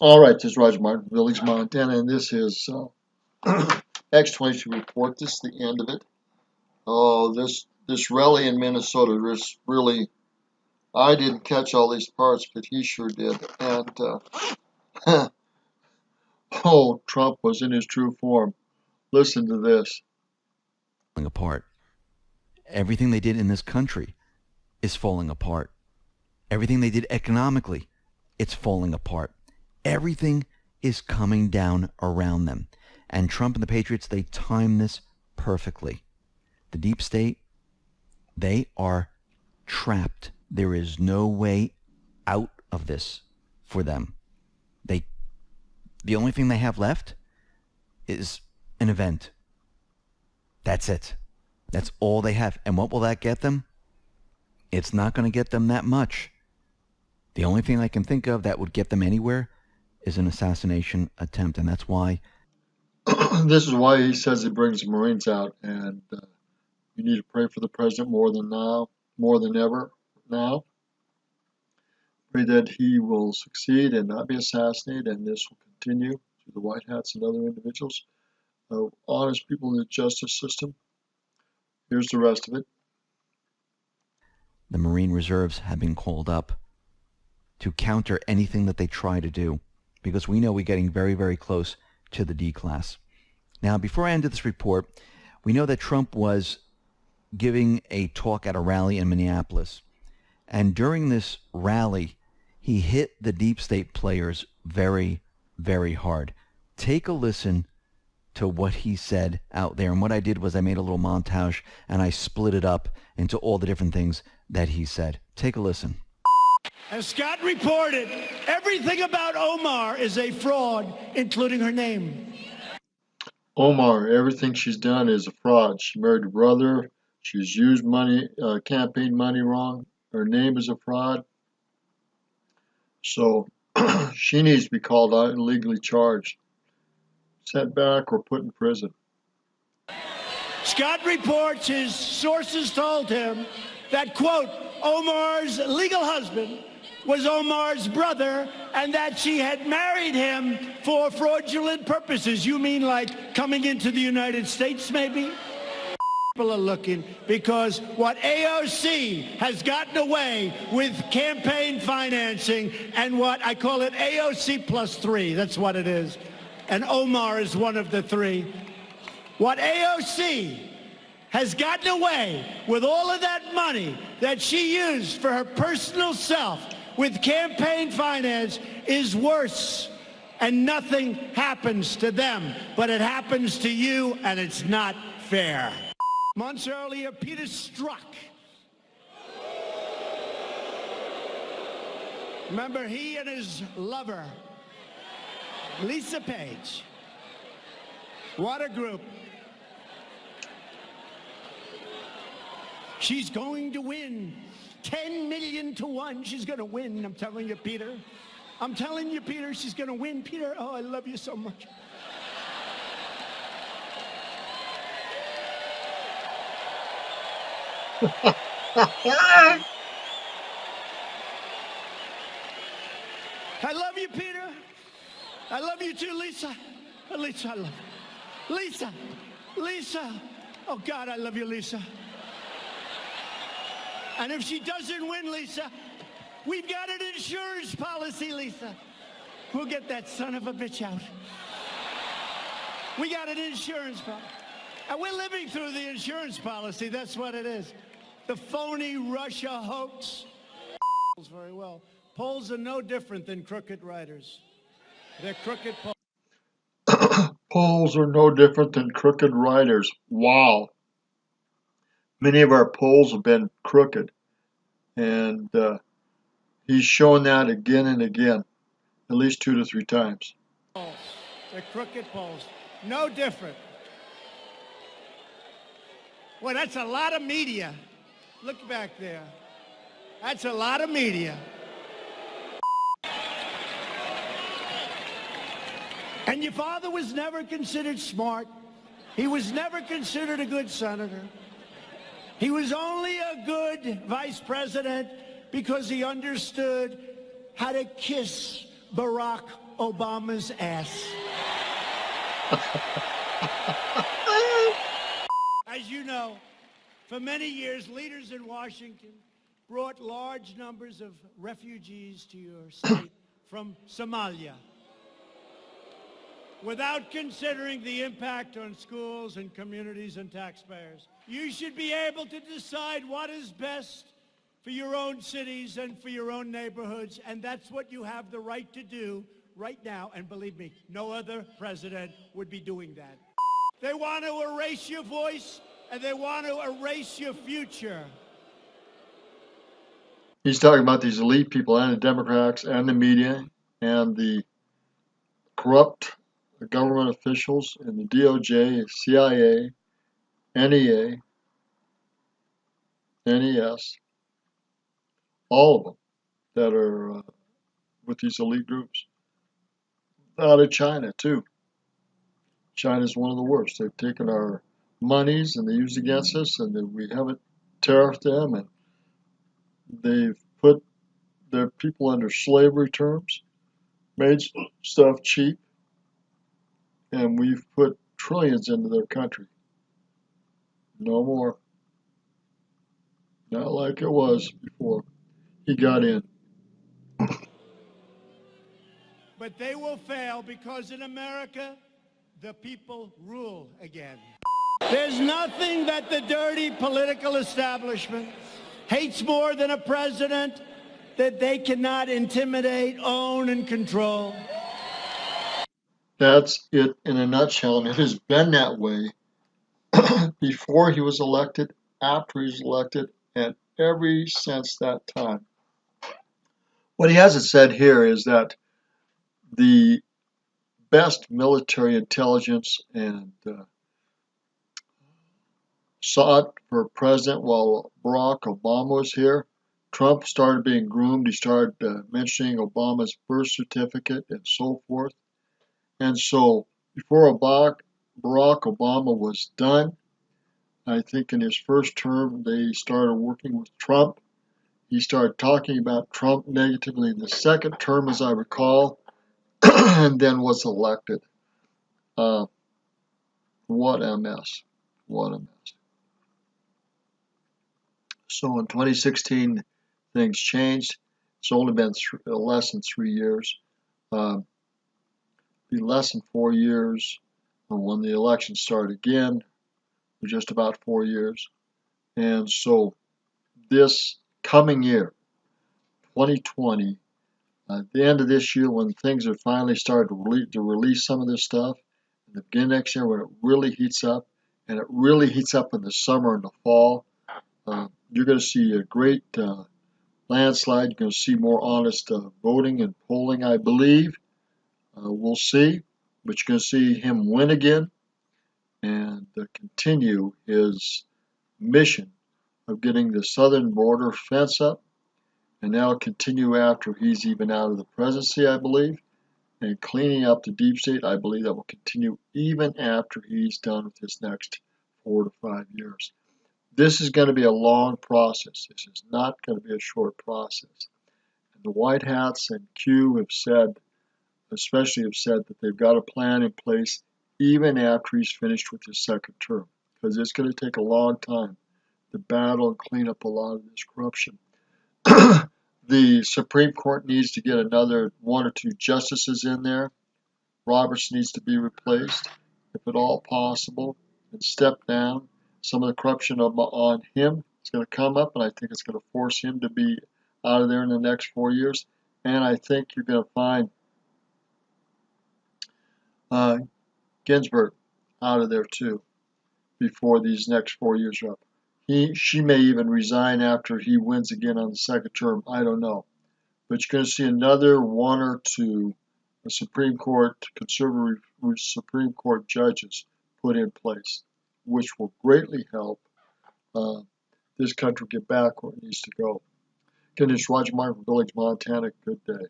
All right, this is Roger Martin, Billings, Montana, and this is X-22 report. This is the end of it. Oh, this rally in Minnesota is really, I didn't catch all these parts, but he sure did. And oh, Trump was in his true form. Listen to this. Falling apart. Everything they did in this country is falling apart. Everything they did economically, it's falling apart. Everything is coming down around them. And Trump and the Patriots, they timed this perfectly. The deep state, they are trapped. There is no way out of this for them. The only thing they have left is an event. That's it. That's all they have. And what will that get them? It's not going to get them that much. The only thing I can think of that would get them anywhere is an assassination attempt. And that's why. This is why he says he brings the Marines out. And you need to pray for the president more than ever now. Pray that he will succeed and not be assassinated, and this will continue to the White Hats and other individuals, honest people in the justice system. Here's the rest of it. The Marine Reserves have been called up to counter anything that they try to do, because we know we're getting very, very close to the D class. Now, before I end this report, we know that Trump was giving a talk at a rally in Minneapolis, and during this rally, he hit the deep state players very, very hard. Take a listen to what he said out there. And what I did was I made a little montage and I split it up into all the different things that he said. Take a listen. As Scott reported, everything about Omar is a fraud, including her name. Omar, everything she's done is a fraud. She married her brother. She's used money, campaign money wrong. Her name is a fraud. So she needs to be called out and legally charged, sent back, or put in prison. Scott reports his sources told him that, quote, Omar's legal husband was Omar's brother and that she had married him for fraudulent purposes. You mean like coming into the United States, maybe? People are looking because what AOC has gotten away with campaign financing and what I call it AOC plus 3, that's what it is. And Omar is one of the 3. What AOC has gotten away with all of that money that she used for her personal self with campaign finance is worse. And nothing happens to them, but it happens to you, and it's not fair. Months earlier, Peter Strzok. Remember, he and his lover, Lisa Page, what a group. She's going to win 10 million to 1. She's going to win. I'm telling you, Peter. I'm telling you, Peter, she's going to win. Peter, oh, I love you so much. I love you, Peter. I love you too, Lisa. Lisa, I love you. Lisa, Lisa. Oh, God, I love you, Lisa. And if she doesn't win, Lisa, we've got an insurance policy, Lisa. We'll get that son of a bitch out. We got an insurance policy. And we're living through the insurance policy. That's what it is. The phony Russia hoax. Very well. Polls are no different than crooked writers. They're crooked polls. Polls are no different than crooked writers. Wow. Many of our polls have been crooked. And he's shown that again and again, at least 2 to 3 times. They're crooked polls. No different. Well, that's a lot of media. Look back there. That's a lot of media. And your father was never considered smart. He was never considered a good senator. He was only a good vice president because he understood how to kiss Barack Obama's ass. As you know, for many years, leaders in Washington brought large numbers of refugees to your state from Somalia without considering the impact on schools and communities and taxpayers. You should be able to decide what is best for your own cities and for your own neighborhoods, and that's what you have the right to do right now, and believe me, no other president would be doing that. They want to erase your voice, and they want to erase your future. He's talking about these elite people and the Democrats and the media and the corrupt government officials in the DOJ, CIA, NEA, NES, all of them that are with these elite groups. Out of China, too. China's one of the worst. They've taken our monies and they use it against us, and we haven't tariffed them, and they've put their people under slavery terms, made stuff cheap, and we've put trillions into their country. No more. Not like it was before he got in. But they will fail because in America, the people rule again. There's nothing that the dirty political establishment hates more than a president that they cannot intimidate, own, and control. That's it in a nutshell, and it has been that way before he was elected, after he was elected, and ever since that time. What he hasn't said here is that the best military intelligence and sought for president while Barack Obama was here. Trump started being groomed. He started mentioning Obama's birth certificate and so forth. And so before Barack Obama was done, I think in his first term, they started working with Trump. He started talking about Trump negatively in the second term, as I recall, and then was elected. What a mess. What a mess. So in 2016, things changed. It's only been less than 3 years. Be less than 4 years when the election started again, for just about 4 years. And so this coming year, 2020, at the end of this year, when things have finally started to release some of this stuff, and the beginning of next year when it really heats up, and it really heats up in the summer and the fall, you're going to see a great landslide. You're going to see more honest voting and polling, I believe. We'll see, but you're going to see him win again and continue his mission of getting the southern border fence up, and now continue after he's even out of the presidency, I believe, and cleaning up the deep state. I believe that will continue even after he's done with his next 4 to 5 years. This is going to be a long process. This is not going to be a short process. And the White Hats and Q have said, especially have said that they've got a plan in place even after he's finished with his second term, because it's going to take a long time to battle and clean up a lot of this corruption. The Supreme Court needs to get another 1 or 2 justices in there. Roberts needs to be replaced, if at all possible, and step down. Some of the corruption on him is going to come up, and I think it's going to force him to be out of there in the next 4 years. And I think you're going to find Ginsburg out of there too before these next 4 years are up. She may even resign after he wins again on the second term. I don't know. But you're going to see another 1 or 2 Supreme Court, conservative Supreme Court judges put in place, which will greatly help this country get back where it needs to go. Again, this is Roger Martin from Village, Montana. Good day.